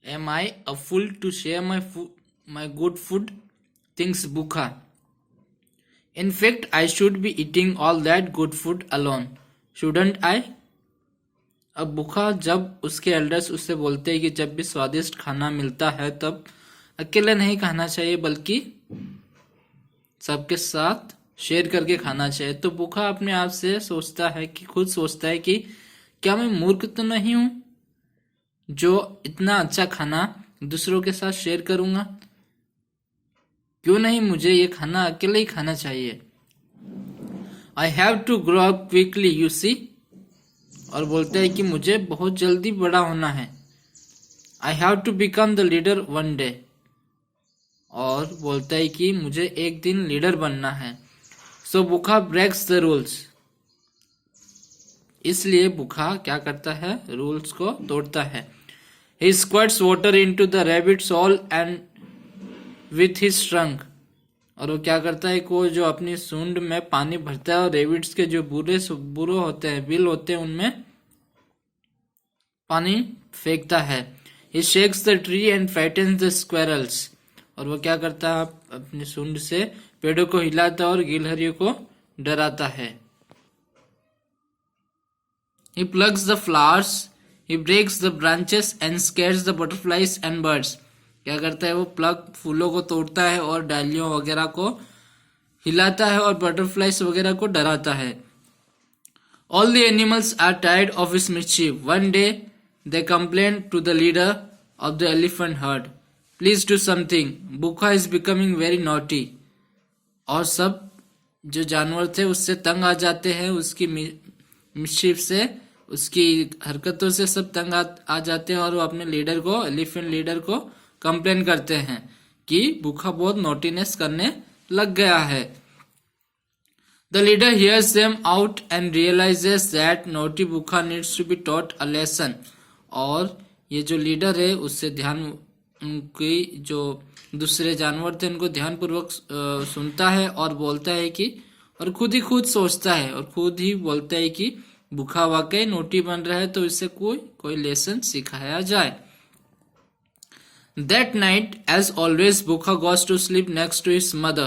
Am I a fool to share my good food? Thinks Bukha. In fact, I should be eating all that good food alone, shouldn't I? अब बुखा जब उसके elders उससे बोलते हैं कि जब भी स्वादिष्ट खाना मिलता है तब अकेले नहीं खाना चाहिए बल्कि सबके साथ शेयर करके खाना चाहिए। तो बुखा अपने आप से सोचता है कि खुद सोचता है कि क्या मैं मूर्ख तो नहीं हूं जो इतना अच्छा खाना दूसरों के साथ शेयर करूंगा। क्यों नहीं मुझे ये खाना अकेले ही खाना चाहिए। I have to grow up quickly you see. और बोलते हैं कि मुझे बहुत जल्दी बड़ा होना है। I have to become the leader one day. और बोलता है कि मुझे एक दिन लीडर बनना है। So Bukha breaks the rules. इसलिए बुखा क्या करता है, रूल्स को तोड़ता है। He squirts water into the rabbit's hole and with his trunk. और वो क्या करता है कि वो जो अपनी सूंड में पानी भरता है और रेबिट्स के जो बुरे होते हैं, बिल होते हैं, उनमें पानी फेंकता है। He shakes the tree and frightens the squirrels. और वो क्या करता है, अपनी सूंड से पेड़ों को हिलाता है और गिलहरियों को डराता है। He plucks the flowers, he breaks the branches and scares the butterflies and birds. क्या करता है, वो प्लग फूलों को तोड़ता है और डालियों वगैरह को हिलाता है और बटरफ्लाइज वगैरह को डराता है। All the animals are tired of his mischief. One day they complain to the leader of the elephant herd. Please do something. Bukha is becoming very naughty. और सब जो जानवर थे उससे तंग आ जाते हैं, उसकी मिस्chief से, उसकी हरकतों से सब तंग आ जाते हैं और वो अपने लीडर को, एलिफेंट लीडर को कंप्लेन करते हैं कि बुखा बहुत नोटिनेस करने लग गया है। The leader hears them out and realises that naughty Bukha needs to be taught a lesson. और ये जो लीडर है उससे ध्यान, उनकी जो दूसरे जानवर थे उनको ध्यानपूर्वक सुनता है और बोलता है कि, और खुद ही खुद सोचता है और खुद ही बोलता है कि बुखा वाकई नोटी बन रहा है तो इससे कोई लेसन सिखाया जाए। That night, as always, Bukha goes to sleep next to his mother.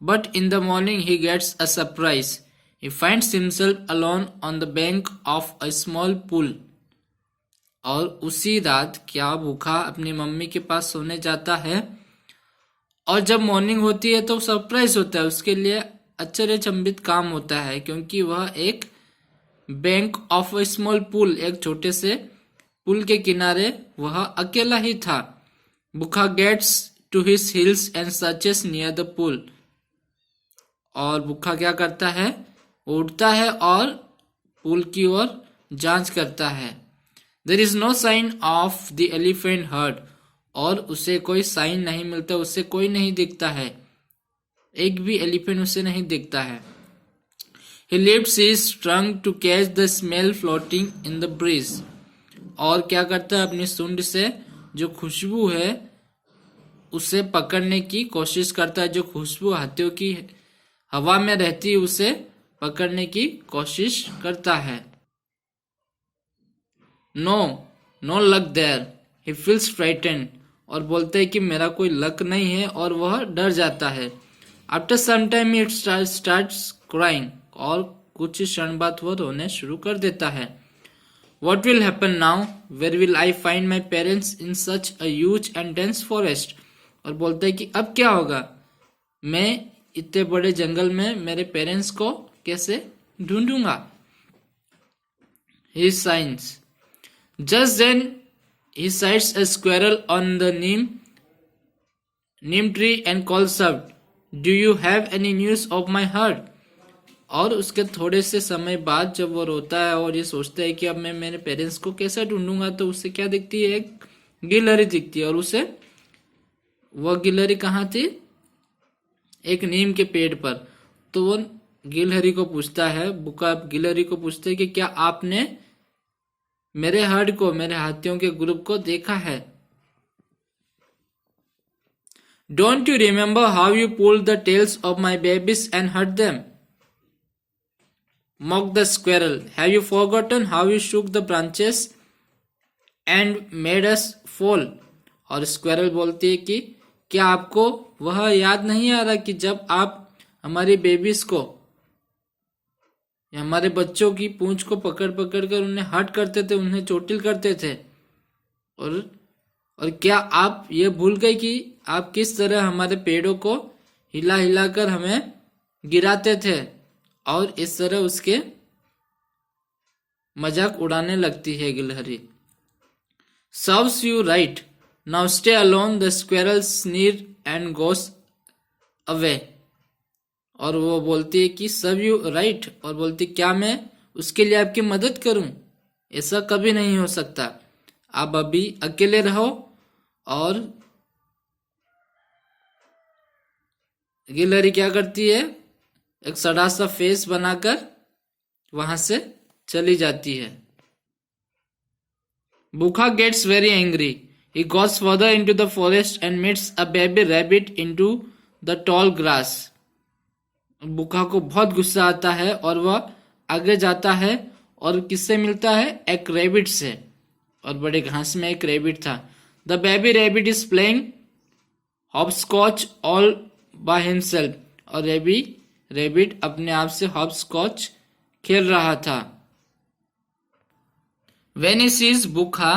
But in the morning he gets a surprise. He finds himself alone on the bank of a small pool. और उसी रात क्या बुखा अपनी mummy के पास सोने जाता है और जब मॉर्निंग होती है तो सरप्राइज होता है, उसके लिए आश्चर्यचंबित काम होता है क्योंकि वह एक bank of a small pool, एक छोटे से पुल के किनारे वह अकेला ही था। Bukha gets to his hills and searches near the pool. और बुखा क्या करता है, उड़ता है और पुल की ओर जांच करता है। There is no sign of the elephant herd. और उसे कोई साइन नहीं मिलता, उससे कोई नहीं दिखता है, एक भी एलिफेंट उसे नहीं दिखता है। He lifts his trunk to catch the smell floating in the breeze. और क्या करता है, अपनी सूंड से जो खुशबू है उसे पकड़ने की कोशिश करता है, जो खुशबू हाथियों की हवा में रहती है उसे पकड़ने की कोशिश करता है। No luck there. He feels frightened. और बोलता है कि मेरा कोई लक नहीं है और वह डर जाता है। After some time it starts crying. और कुछ क्षण बाद वह रोने शुरू कर देता है। What will happen now? Where will I find my parents in such a huge and dense forest? और बोलता है कि अब क्या होगा, मैं इतने बड़े जंगल में मेरे पेरेंट्स को कैसे ढूंढूंगा। He signs. Just then he sights a squirrel on the neem tree and calls out, Do you have any news of my herd? और उसके थोड़े से समय बाद जब वो रोता है और ये सोचता है कि अब मैं मेरे पेरेंट्स को कैसे ढूंढूंगा, तो उससे क्या दिखती है, एक गिलहरी दिखती है। और उसे वो गिलहरी कहाँ थी, एक नीम के पेड़ पर। तो वो गिलहरी को पूछता है, बुका गिलहरी को पूछता है कि क्या आपने मेरे हर्ड को, मेरे हाथियों के ग्रुप को देखा है। Don't you remember how you pulled the tails of my babies and hurt them? Mocked the squirrel. Have you forgotten how you shook the branches and made us fall. और squirrel बोलती है कि क्या आपको वह याद नहीं आ रहा कि जब आप हमारी बेबीज को या हमारे बच्चों की पूंछ को पकड़ पकड़ कर उन्हें हर्ट करते थे, उन्हें चोटिल करते थे। और और क्या आप ये भूल गए कि आप किस तरह हमारे पेड़ों को हिला हिला कर हमें गिराते थे और इस तरह उसके मजाक उड़ाने लगती है गिलहरी। Serves you right. Now stay alone. The squirrel sneer and goes away. और वो बोलती है कि सर्व यू राइट, और बोलती क्या मैं उसके लिए आपकी मदद करूं? ऐसा कभी नहीं हो सकता। आप अभी अकेले रहो। और गिलहरी क्या करती है, एक सड़ा सा फेस बनाकर वहां से चली जाती है। Bukha gets very angry. He goes further into the forest and meets a baby rabbit into the tall grass. बुखा को बहुत गुस्सा आता है और वह आगे जाता है और किससे मिलता है, एक रैबिट से। और बड़े घास में एक रैबिट था। The baby rabbit is playing hopscotch all by himself. और रैबिट अपने आप से हॉपस्कॉच खेल रहा था। When he sees Bukha,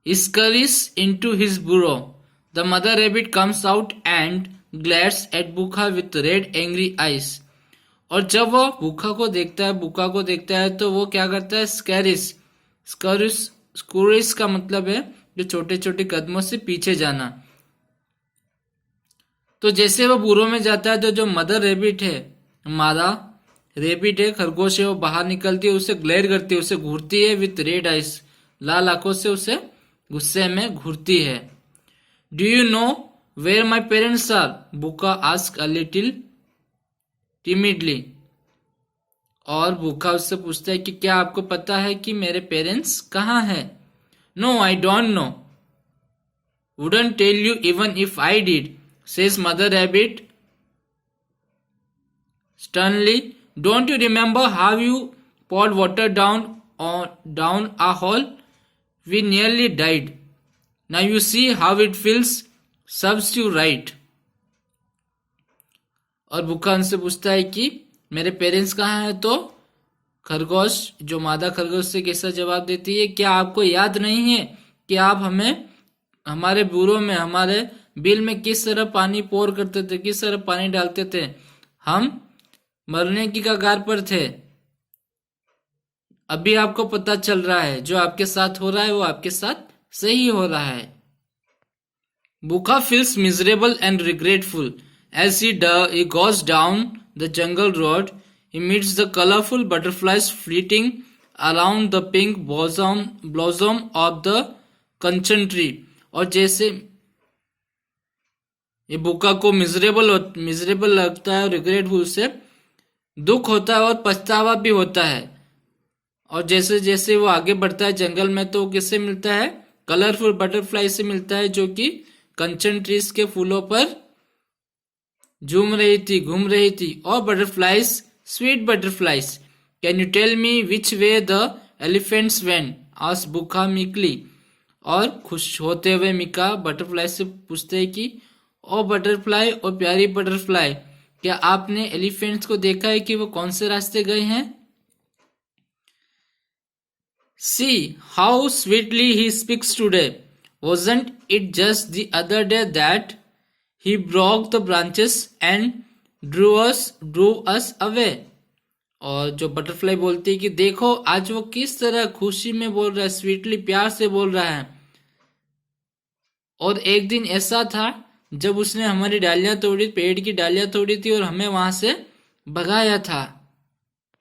he scurries into his burrow. The mother rabbit comes out and glares at Bukha with red angry eyes. और जब वो बुखा को देखता है तो वो क्या करता है, स्कूरिस का मतलब है जो छोटे छोटे कदमों से पीछे जाना। तो जैसे वो बुरो में जाता है तो जो मदर रेबिट है, मादा रेबिट है, खरगोश है, वो बाहर निकलती है, उसे ग्लेयर करती है, उसे घूरती है विथ रेड आइस, लाल आंखों से उसे गुस्से में घूरती है। Do you know where my parents are? Buka ask a little timidly. और बुका उससे पूछता है कि क्या आपको पता है कि मेरे पेरेंट्स कहाँ हैं? No I don't know, wouldn't tell you even if I did, says mother rabbit sternly. Don't you remember how you poured water down a hole? We nearly died. Now you see how it feels. Serves you right. और बुक्का उनसे पूछता है कि मेरे parents कहाँ हैं? तो खरगोश, जो मादा खरगोश से कैसा जवाब देती है, क्या आपको याद नहीं है कि आप हमें हमारे बुरों में, हमारे बिल में किस तरह पानी पोर करते थे, किस तरह पानी डालते थे? हम मरने की कगार पर थे। अभी आपको पता चल रहा है जो आपके साथ हो रहा है वो आपके साथ सही हो रहा है। बुखा feels miserable and regretful as he goes down the jungle road. He meets the colorful butterflies fleeting around the pink blossom of the Kanchan tree. और जैसे ये बुका को मिजरेबल लगता है और रिग्रेटफुल से दुख होता है और पछतावा भी होता है। और जैसे जैसे वो आगे बढ़ता है जंगल में तो किससे मिलता है, कलरफुल बटरफ्लाई से मिलता है, जो कि कंचन ट्रीज के फूलों पर घूम रही थी। और butterflies, sweet butterflies, can you tell me which way the elephants went? Asked Buka meekly. और खुश होते हुए मिका बटरफ्लाई से पूछते हैं कि ओ बटरफ्लाई, और प्यारी बटरफ्लाई, क्या आपने एलिफेंट्स को देखा है कि वो कौन से रास्ते गए हैं? See how sweetly he speaks today. Wasn't it just the other day that he broke the branches and drew us away? और जो बटरफ्लाई बोलती है कि देखो आज वो किस तरह खुशी में बोल रहा है, स्वीटली, प्यार से बोल रहा है। और एक दिन ऐसा था जब उसने हमारी डालियां तोड़ी, पेड़ की डालियां तोड़ी थी और हमें वहां से भगाया था।